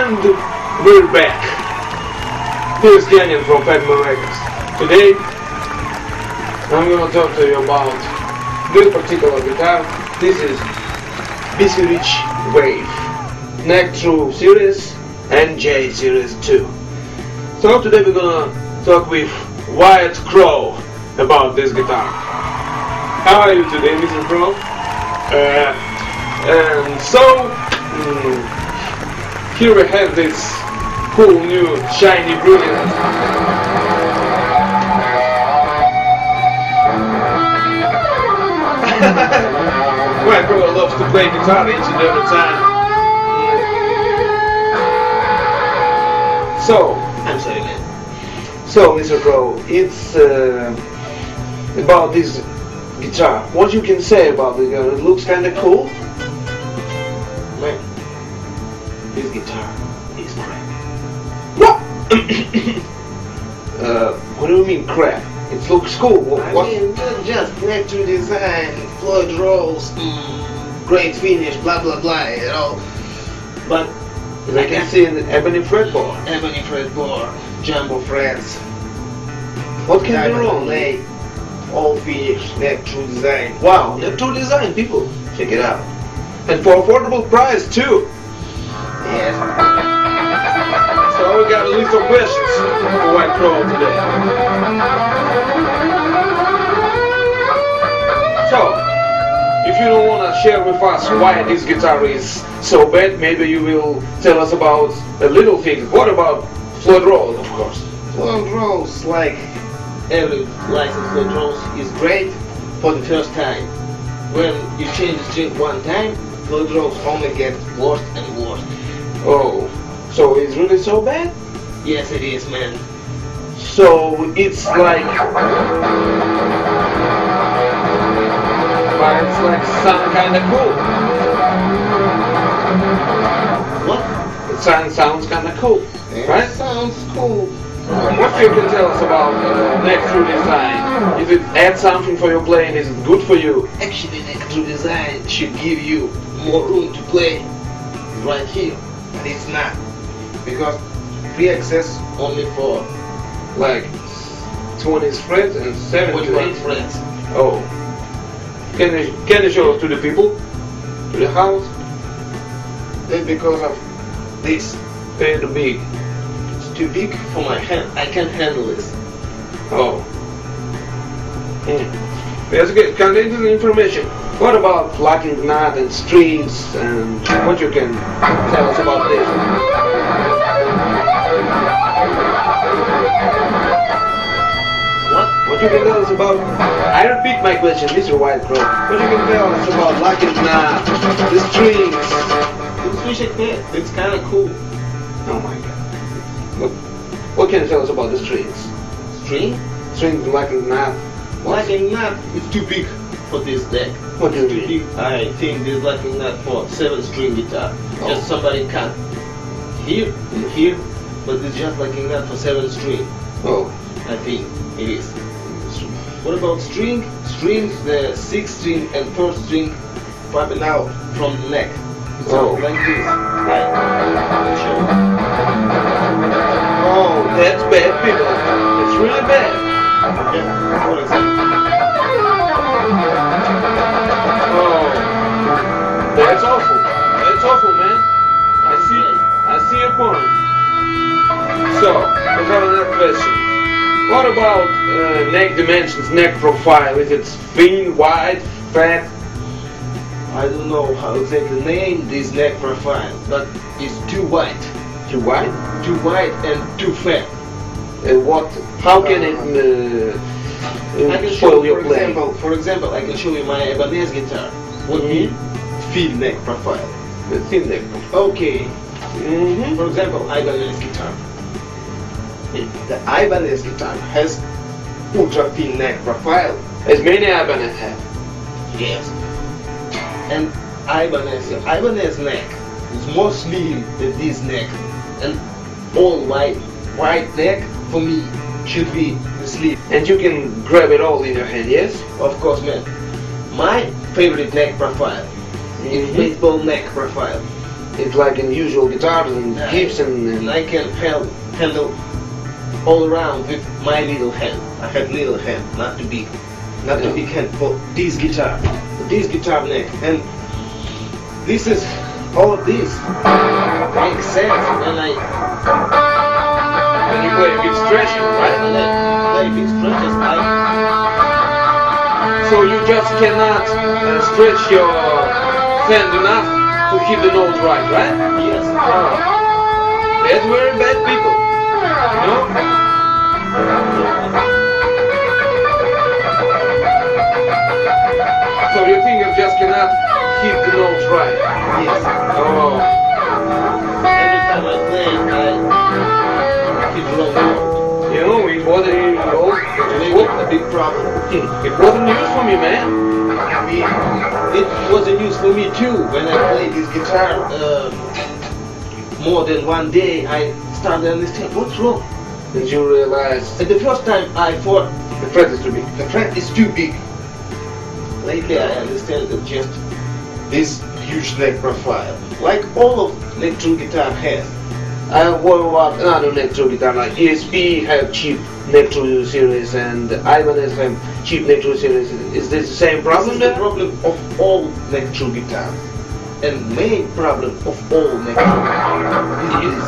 And we're back. Here's Daniel from Padma Records. Today I'm gonna talk to you about this particular guitar. This is B.C.Rich Wave Neck True Series and J Series 2. So today we're gonna talk with Wyatt Crow about this guitar. How are you today, Mr. Crow? And so here we have this cool new shiny brilliant Wyatt Crow loves to play guitar each and every time. So I'm sorry, man. So Mr. Crow, it's about this guitar. What you can say about the guitar? It looks kinda cool. Man, this guitar is crap. What? What do you mean crap? It looks cool. What? I mean, just neck to design, Floyd rolls, great finish, blah blah blah, you know. But I can see an ebony fretboard. Ebony fretboard, jumbo frets. What can be wrong? Lay, all finish, neck to design. Wow, neck to design, people. Check it out. And for affordable price too. Yes. So we got a list of questions for Wyatt Crow today. So, if you don't want to share with us why this guitar is so bad, maybe you will tell us about a little thing. What about Floyd rolls, of course? Floyd rolls, like every licensed Floyd rolls, is great for the first time. When you change the string one time, Floyd rolls only get worse and worse. Oh, so it's really so bad? Yes, it is, man. So it's like, but it's like some kind of cool. What? It sounds kind of cool, It right? sounds cool. What you can tell us about neck through design? If it adds something for your playing, is it good for you? Actually, neck through design should give you more room to play right here, but it's not, because free access only for Like 20 frets and 78 28 frets. Oh. Can you show us to the people? To the house? That's because of this. They're too big. It's too big for my hand. I can't handle this. Oh. That's good. Kind of interesting information. What about locking knot and strings and what you can tell us about this? What you can tell us about? I repeat my question, Mr. Wyatt Crow. What you can tell us about locking knot, the strings? It's music there. It's kind of cool. Oh my God. What can you tell us about the strings? String? Strings locking knot. Locking knot is too big for this deck. What do you Too mean? big. I think this locking knot for 7-string guitar. Oh. Just somebody cut here and here, but it's just locking knot for 7-string. Oh. I think it is. What about string? Strings, the 6th string and 1st string popping out from the neck. It sounds like this. Right. Sure. Oh, that's bad, people. It's really bad. Yeah, for example. Oh, that's awful. That's awful, man. I see your point. So, we have another question. What about neck dimensions, neck profile? Is it thin, wide, fat? I don't know how exactly name this neck profile, but it's too wide. Too wide? Too wide and too fat. What? How can it I can show spoil you, your playing? for example, I can show you my Ibanez guitar. What mean? Thin neck profile. The thin neck profile. Okay. For example, Ibanez guitar. The Ibanez guitar has ultra thin neck profile. As many Ibanez have. Yes. And Ibanez neck is more slim than this neck. And all wide neck for me should be the slim. And you can grab it all in your hand, yes? Of course, man. My favorite neck profile is baseball neck profile. it's like in usual guitars and Gibson and I can handle all around with my little hand. I have little hand, not too big hand for this guitar neck, and this is all of this makes sense when you play a big stretching, right? When I play big stretches, so you just cannot stretch your hand enough to hit the note right? Yes. That's very bad people, you know? So your fingers just cannot hit the notes right? Yes. Oh. Every time I play, I hit the wrong note. You know, it wasn't a big problem. It wasn't news for me, man. I mean, it was a news for me too. When I played this guitar more than one day, I started to understand what's wrong. Did you realize? And the first time I thought the fret is too big. The fret is too big. Lately I understand that just this huge neck profile, like all of electric guitar has. What about another electro guitar like ESP have cheap electro series and Ibanez have cheap electro series? Is this the same problem? This is the problem of all electro guitars, and main problem of all electro guitars is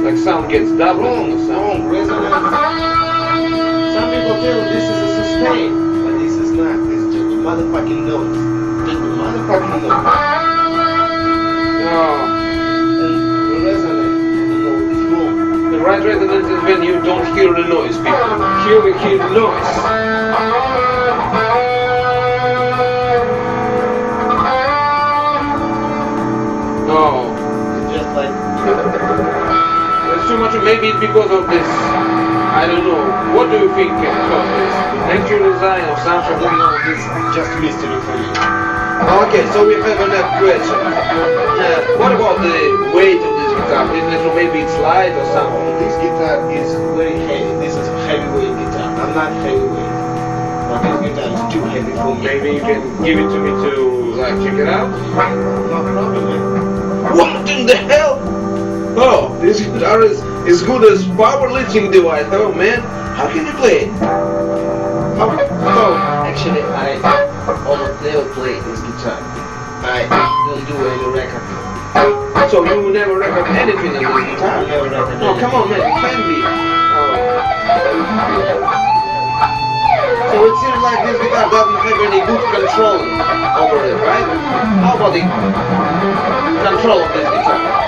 like sound gets double. Wrong resonance. Some people tell this is a sustain, but this is not. This is just motherfucking notes. Just the motherfucking notes. And the resonance, the note is wrong. The right resonance is when you don't hear the noise, people. Here we hear the noise. No. It's just like There's too much. Maybe it's because of this. I don't know. What do you think of this? Electro design or something? I don't know. This is just mystery for you. Okay, so we have another question. What about the weight of this guitar? Maybe it's light or something. This guitar is very heavy. This is a heavyweight guitar. I'm not heavyweight, but this guitar is too heavy for me. Maybe you can give it to me to like check it out. No problem, man. What in the hell? Oh, this guitar is as good as powerlifting device. Oh man, how can you play it? Oh, actually, I almost never play this guitar. I don't do any record. So you never record anything on this guitar? I never record. Oh, come on, man, it can be. Oh. So it seems like this guitar doesn't have any good control over it, right? How about the control of this guitar?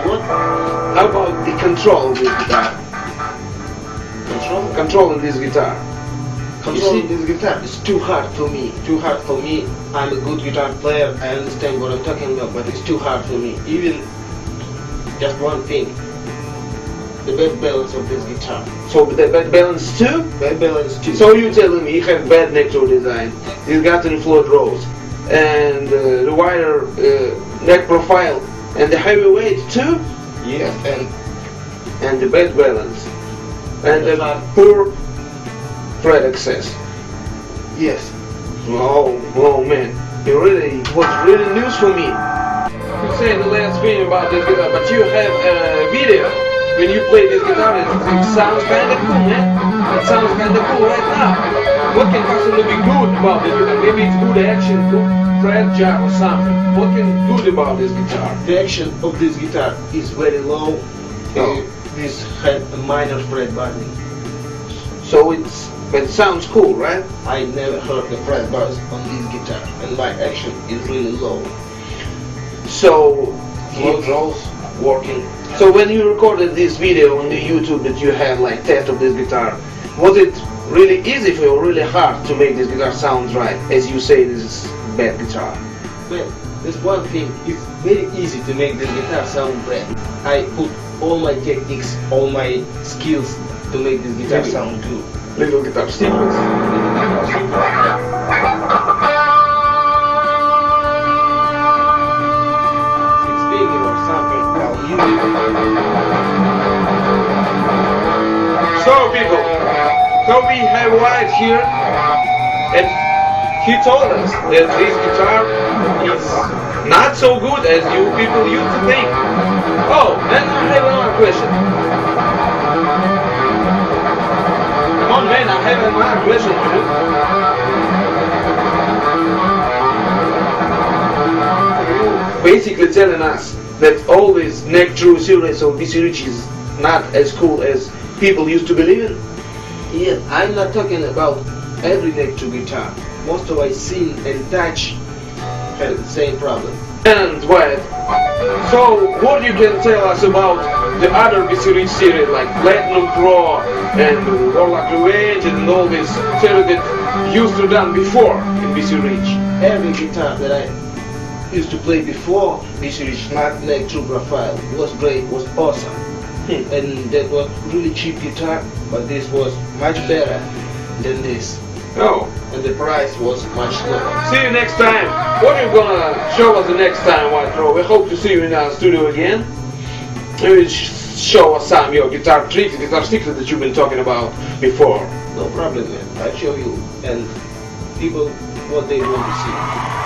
What? How about the control of this guitar? Controlling this guitar. Controlling this guitar is too hard for me. Too hard for me. I'm a good guitar player. I understand what I'm talking about, but it's too hard for me. Even just one thing. The bad balance of this guitar. So the bad balance too? Bad balance too. So you're telling me you have bad neck toe design, you got in float rolls, and the wider neck profile, and the heavy weight too? Yes, and the bad balance, and the poor fret access. Yes. Oh man, it was really news for me. You said the last thing about this guitar, but you have a video. When you play this guitar, it sounds kind of cool, man. It sounds kind of cool right now. What can possibly be good about this guitar? Maybe it's good action, good fret job or something. What can be good about this guitar? The action of this guitar is very low. This had a minor fret button. So it sounds cool, right? I never heard the fret buzz on this guitar, and my action is really low. So Float rolls working. So when you recorded this video on the YouTube that you have like test of this guitar, was it really easy for you or really hard to make this guitar sound right, as you say this is bad guitar? Well, there's one thing, it's very easy to make this guitar sound bad. I put all my techniques, all my skills to make this guitar sound good. Little guitar secrets. So people, Now we have Wyatt here, and he told us that this guitar is not so good as you people used to think. Oh, and I have another question. Come on, man, I have another question for you. Basically telling us that all this neck true series of B.C.Rich is not as cool as people used to believe in. Yeah, I'm not talking about every neck to guitar. Most of I seen and touch have the same problem. And Wyatt, so what you can tell us about the other B.C.Rich series like Wyatt Crow and Wyatt Crow and all this series that used to done before in B.C.Rich? Every guitar that I used to play before B.C.Rich, not neck true profile, was great, was awesome. And that was really cheap guitar, but this was much better than this. Oh. And the price was much lower. See you next time. What are you gonna show us the next time, Wyatt Crow? We hope to see you in our studio again. Maybe show us some of your guitar tricks, guitar secrets that you've been talking about before. No problem, man. I'll show you and people what they want to see.